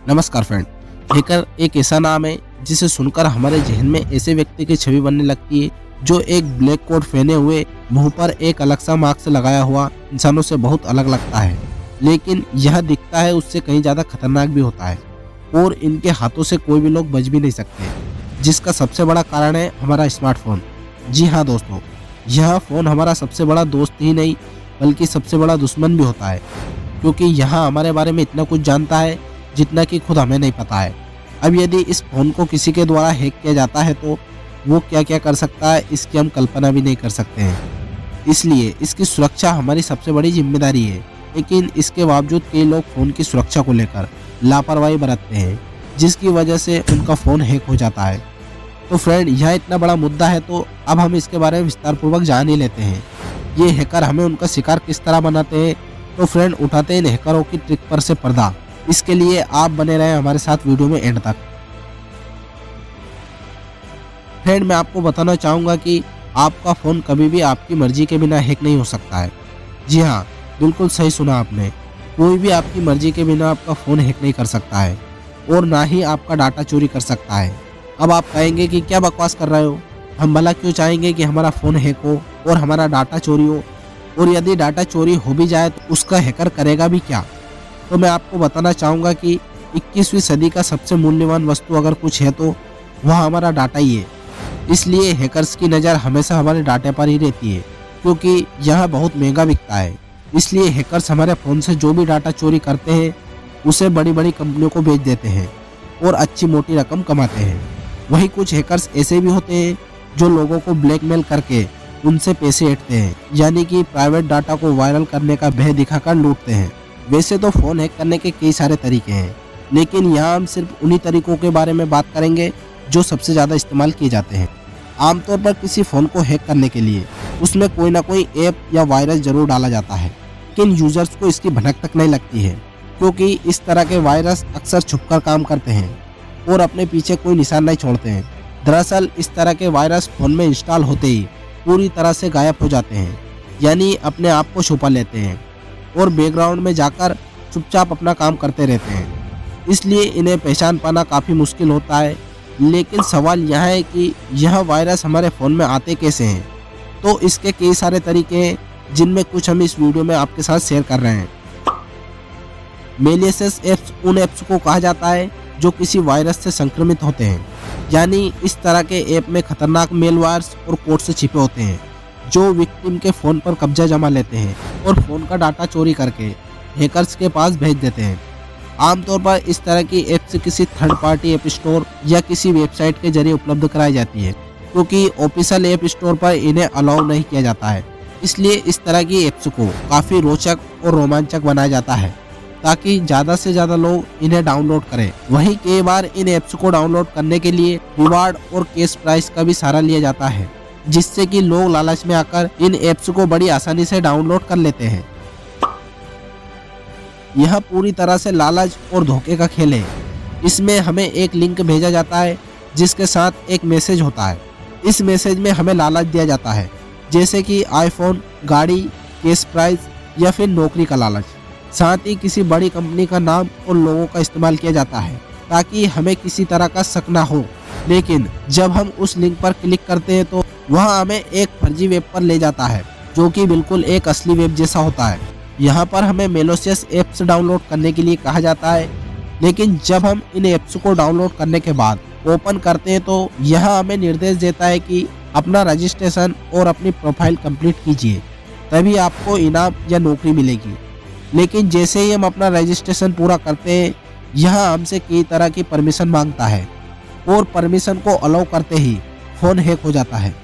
नमस्कार friend. Hacker एक ऐसा नाम है जिसे सुनकर हमारे जहन में ऐसे व्यक्ति की छवि बनने लगती है जो एक ब्लैक कोट पहने हुए, मुंह पर एक अलग सा मास्क लगाया हुआ इंसानों से बहुत अलग लगता है। लेकिन यह दिखता है उससे कहीं ज़्यादा खतरनाक भी होता है और इनके हाथों से कोई भी लोग बच भी नहीं सकते, जिसका सबसे बड़ा कारण है हमारा स्मार्टफोन। जी हाँ दोस्तों, यह फ़ोन हमारा सबसे बड़ा दोस्त ही नहीं बल्कि सबसे बड़ा दुश्मन भी होता है, क्योंकि यह हमारे बारे में इतना कुछ जानता है जितना कि खुद हमें नहीं पता है। अब यदि इस फ़ोन को किसी के द्वारा हैक किया जाता है तो वो क्या क्या कर सकता है, इसकी हम कल्पना भी नहीं कर सकते हैं। इसलिए इसकी सुरक्षा हमारी सबसे बड़ी जिम्मेदारी है। लेकिन इसके बावजूद कई लोग फ़ोन की सुरक्षा को लेकर लापरवाही बरतते हैं, जिसकी वजह से उनका फ़ोन हैक हो जाता है। तो फ्रेंड, यह इतना बड़ा मुद्दा है तो अब हम इसके बारे में विस्तारपूर्वक जान ही लेते हैं। ये हैकर हमें उनका शिकार किस तरह बनाते हैं। तो फ्रेंड, उठाते हैं इन हैकरों की ट्रिक पर से पर्दा। इसके लिए आप बने रहें हमारे साथ वीडियो में एंड तक। फ्रेंड, मैं आपको बताना चाहूँगा कि आपका फ़ोन कभी भी आपकी मर्जी के बिना हैक नहीं हो सकता है। जी हाँ, बिल्कुल सही सुना आपने। कोई भी आपकी मर्जी के बिना आपका फ़ोन हैक नहीं कर सकता है और ना ही आपका डाटा चोरी कर सकता है। अब आप कहेंगे कि क्या बकवास कर रहे हो, हम भला क्यों चाहेंगे कि हमारा फ़ोन हैक हो और हमारा डाटा चोरी हो, और यदि डाटा चोरी हो भी जाए तो उसका हैकर करेगा भी क्या। तो मैं आपको बताना चाहूँगा कि 21वीं सदी का सबसे मूल्यवान वस्तु अगर कुछ है तो वह हमारा डाटा ही है। इसलिए हैकर्स की नज़र हमेशा हमारे डाटे पर ही रहती है, क्योंकि यह बहुत महंगा बिकता है। इसलिए हैकर्स हमारे फ़ोन से जो भी डाटा चोरी करते हैं उसे बड़ी बड़ी कंपनियों को बेच देते हैं और अच्छी मोटी रकम कमाते हैं। वहीं कुछ हैकर्स ऐसे भी होते हैं जो लोगों को ब्लैकमेल करके उनसे पैसे ऐंठते हैं, यानी कि प्राइवेट डाटा को वायरल करने का भय दिखाकर लूटते हैं। वैसे तो फ़ोन हैक करने के कई सारे तरीके हैं, लेकिन यहाँ हम सिर्फ उन्हीं तरीकों के बारे में बात करेंगे जो सबसे ज़्यादा इस्तेमाल किए जाते हैं। आमतौर पर किसी फ़ोन को हैक करने के लिए उसमें कोई ना कोई ऐप या वायरस ज़रूर डाला जाता है, लेकिन यूज़र्स को इसकी भनक तक नहीं लगती है, क्योंकि इस तरह के वायरस अक्सर छुपकर काम करते हैं और अपने पीछे कोई निशान नहीं छोड़ते हैं। दरअसल इस तरह के वायरस फ़ोन में इंस्टॉल होते ही पूरी तरह से गायब हो जाते हैं, यानी अपने आप को छुपा लेते हैं और बैकग्राउंड में जाकर चुपचाप अपना काम करते रहते हैं। इसलिए इन्हें पहचान पाना काफ़ी मुश्किल होता है। लेकिन सवाल यह है कि यह वायरस हमारे फ़ोन में आते कैसे हैं। तो इसके कई सारे तरीके हैं, जिनमें कुछ हम इस वीडियो में आपके साथ शेयर कर रहे हैं। मेलिशियस ऐप्स उन ऐप्स को कहा जाता है जो किसी वायरस से संक्रमित होते हैं, यानी इस तरह के ऐप में खतरनाक मेलवायर्स और कोड से छिपे होते हैं जो विक्टिम के फ़ोन पर कब्जा जमा लेते हैं और फ़ोन का डाटा चोरी करके हैकर्स के पास भेज देते हैं। आमतौर पर इस तरह की ऐप्स किसी थर्ड पार्टी ऐप स्टोर या किसी वेबसाइट के जरिए उपलब्ध कराई जाती है, क्योंकि ऑफिशियल ऐप स्टोर पर इन्हें अलाउ नहीं किया जाता है। इसलिए इस तरह की ऐप्स को काफ़ी रोचक और रोमांचक बनाया जाता है ताकि ज़्यादा से ज़्यादा लोग इन्हें डाउनलोड करें। वहीं कई बार इन ऐप्स को डाउनलोड करने के लिए रिवार्ड और कैश प्राइस का भी सहारा लिया जाता है, जिससे कि लोग लालच में आकर इन ऐप्स को बड़ी आसानी से डाउनलोड कर लेते हैं। यह पूरी तरह से लालच और धोखे का खेल है। इसमें हमें एक लिंक भेजा जाता है जिसके साथ एक मैसेज होता है। इस मैसेज में हमें लालच दिया जाता है, जैसे कि आईफोन, गाड़ी, कैश प्राइस या फिर नौकरी का लालच। साथ ही किसी बड़ी कंपनी का नाम और लोगों का इस्तेमाल किया जाता है ताकि हमें किसी तरह का शक ना हो। लेकिन जब हम उस लिंक पर क्लिक करते हैं तो वह हमें एक फर्जी वेब पर ले जाता है, जो कि बिल्कुल एक असली वेब जैसा होता है। यहाँ पर हमें मेलिशियस ऐप्स डाउनलोड करने के लिए कहा जाता है, लेकिन जब हम इन ऐप्स को डाउनलोड करने के बाद ओपन करते हैं तो यह हमें निर्देश देता है कि अपना रजिस्ट्रेशन और अपनी प्रोफाइल कंप्लीट कीजिए, तभी आपको इनाम या नौकरी मिलेगी। लेकिन जैसे ही हम अपना रजिस्ट्रेशन पूरा करते हैं, यह हमसे कई तरह की परमिशन मांगता है और परमिशन को अलाउ करते ही फ़ोन हैक हो जाता है।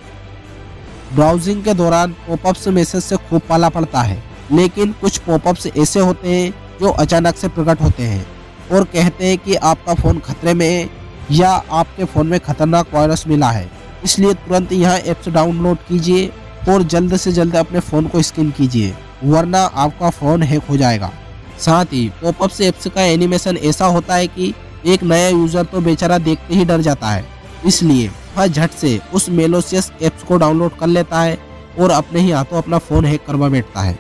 ब्राउजिंग के दौरान पॉपअप्स मैसेज से खूब पाला पड़ता है, लेकिन कुछ पॉपअप्स ऐसे होते हैं जो अचानक से प्रकट होते हैं और कहते हैं कि आपका फ़ोन खतरे में है या आपके फ़ोन में खतरनाक वायरस मिला है। इसलिए तुरंत यह ऐप्स डाउनलोड कीजिए और जल्द से जल्द अपने फ़ोन को स्कैन कीजिए, वरना आपका फ़ोन हैक हो जाएगा। साथ ही पॉपअप्स ऐप्स का एनिमेशन ऐसा होता है कि एक नया यूज़र तो बेचारा देखते ही डर जाता है। इसलिए वह झट से उस मेलिशियस ऐप्स को डाउनलोड कर लेता है और अपने ही हाथों अपना फ़ोन हैक करवा बैठता है।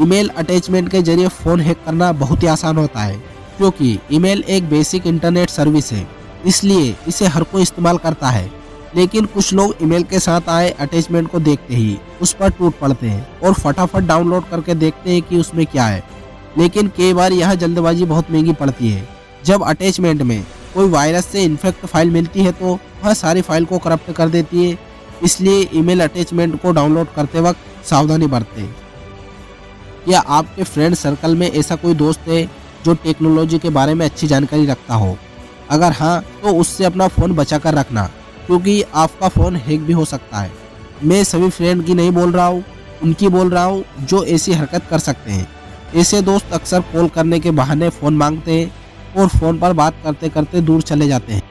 ईमेल अटैचमेंट के जरिए फ़ोन हैक करना बहुत ही आसान होता है। क्योंकि ईमेल एक बेसिक इंटरनेट सर्विस है, इसलिए इसे हर कोई इस्तेमाल करता है। लेकिन कुछ लोग ईमेल के साथ आए अटैचमेंट को देखते ही उस पर टूट पड़ते हैं और फटाफट डाउनलोड करके देखते हैं कि उसमें क्या है। लेकिन कई बार यह जल्दबाजी बहुत महंगी पड़ती है। जब अटैचमेंट में कोई वायरस से इन्फेक्ट फाइल मिलती है तो वह सारी फाइल को करप्ट कर देती है। इसलिए ईमेल अटैचमेंट को डाउनलोड करते वक्त सावधानी बरतें। क्या आपके फ्रेंड सर्कल में ऐसा कोई दोस्त है जो टेक्नोलॉजी के बारे में अच्छी जानकारी रखता हो? अगर हाँ, तो उससे अपना फ़ोन बचा कर रखना, क्योंकि आपका फ़ोन हैक भी हो सकता है। मैं सभी फ्रेंड की नहीं बोल रहा हूँ, उनकी बोल रहा हूँ जो ऐसी हरकत कर सकते हैं। ऐसे दोस्त अक्सर कॉल करने के बहाने फ़ोन मांगते हैं और फ़ोन पर बात करते करते दूर चले जाते हैं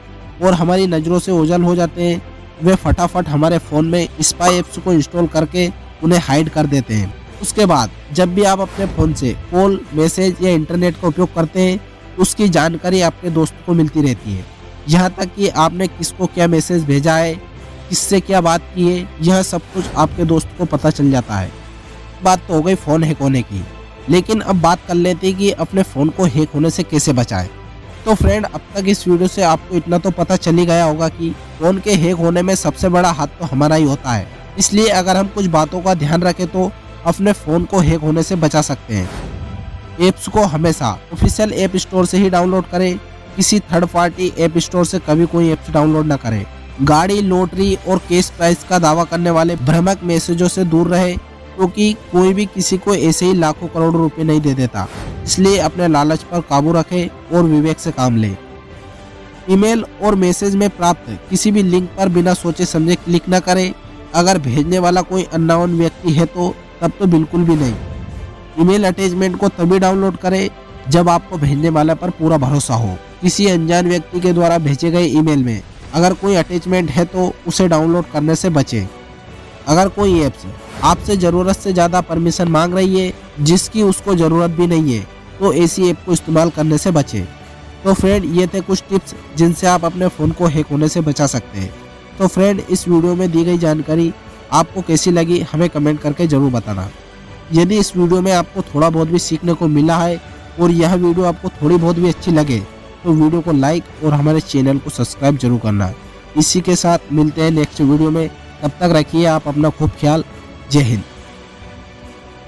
और हमारी नज़रों से ओझल हो जाते हैं। वे फटाफट हमारे फ़ोन में स्पाई ऐप्स को इंस्टॉल करके उन्हें हाइड कर देते हैं। उसके बाद जब भी आप अपने फ़ोन से कॉल, मैसेज या इंटरनेट का उपयोग करते हैं, उसकी जानकारी आपके दोस्त को मिलती रहती है। यहाँ तक कि आपने किसको क्या मैसेज भेजा है, किससे क्या बात की है, यह सब कुछ आपके दोस्त को पता चल जाता है। बात तो हो गई फ़ोन हैक होने की, लेकिन अब बात कर लेते हैं कि अपने फ़ोन को हैक होने से कैसे बचाएं। तो फ्रेंड, अब तक इस वीडियो से आपको इतना तो पता चल ही गया होगा कि फ़ोन के हैक होने में सबसे बड़ा हाथ तो हमारा ही होता है। इसलिए अगर हम कुछ बातों का ध्यान रखें तो अपने फ़ोन को हैक होने से बचा सकते हैं। ऐप्स को हमेशा ऑफिशियल ऐप स्टोर से ही डाउनलोड करें। किसी थर्ड पार्टी ऐप स्टोर से कभी कोई ऐप्स डाउनलोड ना करें। गाड़ी, लॉटरी और कैश प्राइस का दावा करने वाले भ्रामक मैसेजों से दूर रहें, क्योंकि कोई भी किसी को ऐसे ही लाखों करोड़ों रुपए नहीं दे देता। इसलिए अपने लालच पर काबू रखें और विवेक से काम लें। ईमेल और मैसेज में प्राप्त किसी भी लिंक पर बिना सोचे समझे क्लिक न करें। अगर भेजने वाला कोई अननोन व्यक्ति है तो तब तो बिल्कुल भी नहीं। ईमेल अटैचमेंट को तभी डाउनलोड करें जब आपको भेजने वाले पर पूरा भरोसा हो। किसी अनजान व्यक्ति के द्वारा भेजे गए ईमेल में अगर कोई अटैचमेंट है तो उसे डाउनलोड करने से बचें। अगर कोई ऐप्स आपसे ज़रूरत से ज़्यादा परमिशन मांग रही है जिसकी उसको ज़रूरत भी नहीं है, तो ऐसी ऐप को इस्तेमाल करने से बचें। तो फ्रेंड, ये थे कुछ टिप्स जिनसे आप अपने फ़ोन को हैक होने से बचा सकते हैं। तो फ्रेंड, इस वीडियो में दी गई जानकारी आपको कैसी लगी हमें कमेंट करके ज़रूर बताना। यदि इस वीडियो में आपको थोड़ा बहुत भी सीखने को मिला है और यह वीडियो आपको थोड़ी बहुत भी अच्छी लगे तो वीडियो को लाइक और हमारे चैनल को सब्सक्राइब जरूर करना। इसी के साथ मिलते हैं नेक्स्ट वीडियो में। तब तक रखिए आप अपना खूब ख्याल। जय हिंद।